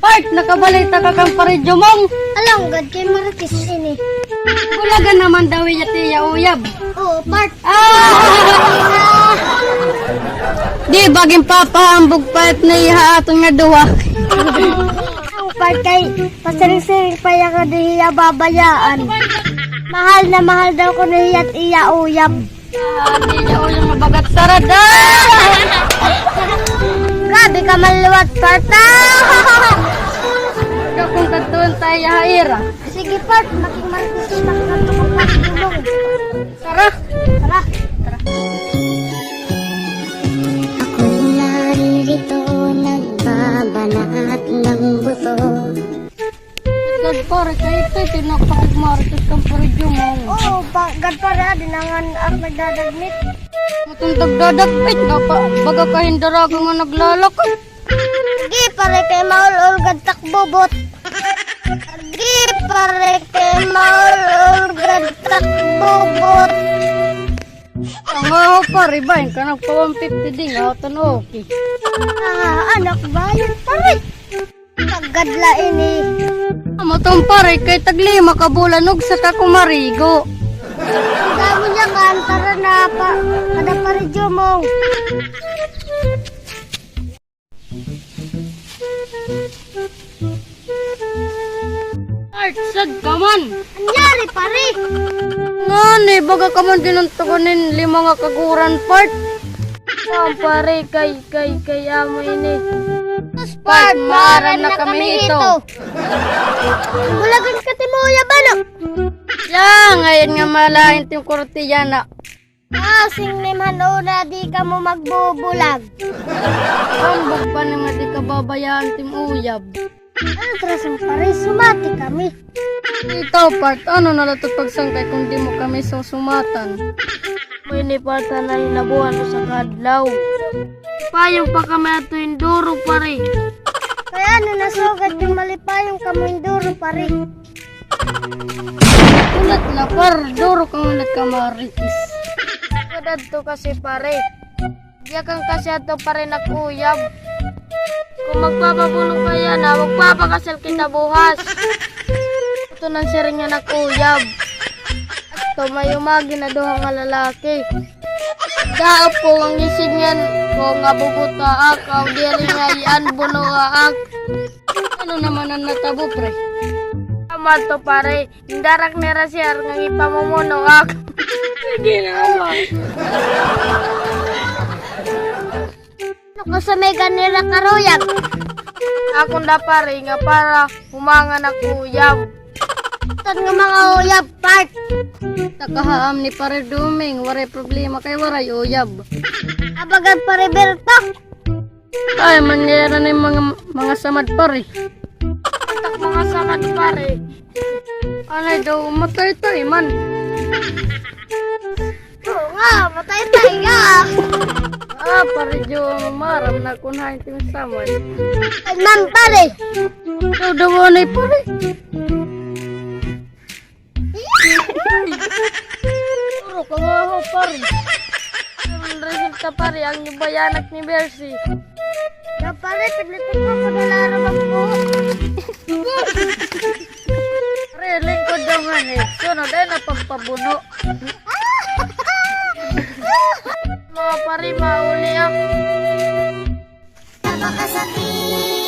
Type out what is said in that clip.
Part, nakabalita ka kang paridyo mong. Alam, God kay Marites ini. Bulagan naman daw iya uyab. Oo, Part. Di baging papahambog pa at naiha atong nga duwa. Ang Part kay pasiring-siring pa yung kaniya babayaan. Mahal na mahal daw ko nahiya at iya uyab. Di niya uyab mabagat sarada. Grabe ka maluwat, Part. Kung katuon tayo haira. Sige, Part. Making Marites makakanto ko pa tulong. Tara. Tara. Ako'y naririto, nagbabanat ng buto. God pare, kayo ito'y tinapakigmaritos kang paridyo mong. Oo, God para dinangan ang nagdadagmit. Matuntag dadagpit nga pa. Baga kahindaraga nga naglalakad. Sige, pare kay maul-ul God takbobot. Sige, pare kay maul-ul God takbobot. Ang ako pare, bahin ka nagpa 150 din. Atan okay. Anak bayan, pare. Paggadla ini. Amatong pare, kay taglima ka bulanog sa kakumarigo. Ang damo niya kantara na pa. Kada paridyo mo. Art, sad ka man. Anyari, pare. Nga ni, baga ka man ginuntugunin 5 nga kaguran part. Ang pare, kay amo ini. Part, maaran na kami ito. Bulagan ka timoya ba no? Ya, ngayon nga malahin yung kurtiyana. Sing naman na di ka mo magbubulag. Hambog pa na nga di ka babayaan tim uyab. Ano trasong pare, sumati kami. Ikaw part, ano nalatot pagsangkay kung di mo kami sumatan? May parta na hinabuhan mo sa kadlaw. Payong pa kami ato yung duro pare. Kaya ano nasugad yung malipayong kaminduro pare. Ulat la par, duro kang ulat ka maritis. Kadad to kasi pare. Diya kang kasi ato pare nakuyab. Kung magpapabulong kaya na, magpapakasal kita buhas. Ito nang siring nga nakuyab. At may umagi na doha nga lalaki. Daap po ang isig yan ko nga bubuta akaw, di rin nga iyan buno aak. Ano naman ang natabo pre? Tama to pare, darak nera siyar nga ipamumuno ak. Hindi naman. Ano sa may ganira karuyag? Akong da pare nga para humanga na kuyab. Ito nga mga uyab part. Takahaam ni pare Duming, waray problema kay waray uyab. Abagan pare Berto. Ay, mangyara na yung mga samad pare. Tak mga samad pare. Anay daw, matay tayo man. Oo nga, matay tayo nga. Pare Jo, maram na kunahin ting samad. Ay man pare. Daw daw anay pare. Puro ka nga ho pare. Ang resulta pare, ang ibayanak ni Bersi. Na pare, piglitin ko ko nalaro magbuho. Pare, lingkod daw nga eh. Sunod ay napagpabuno. Mga pare, mauli ang Napakasakit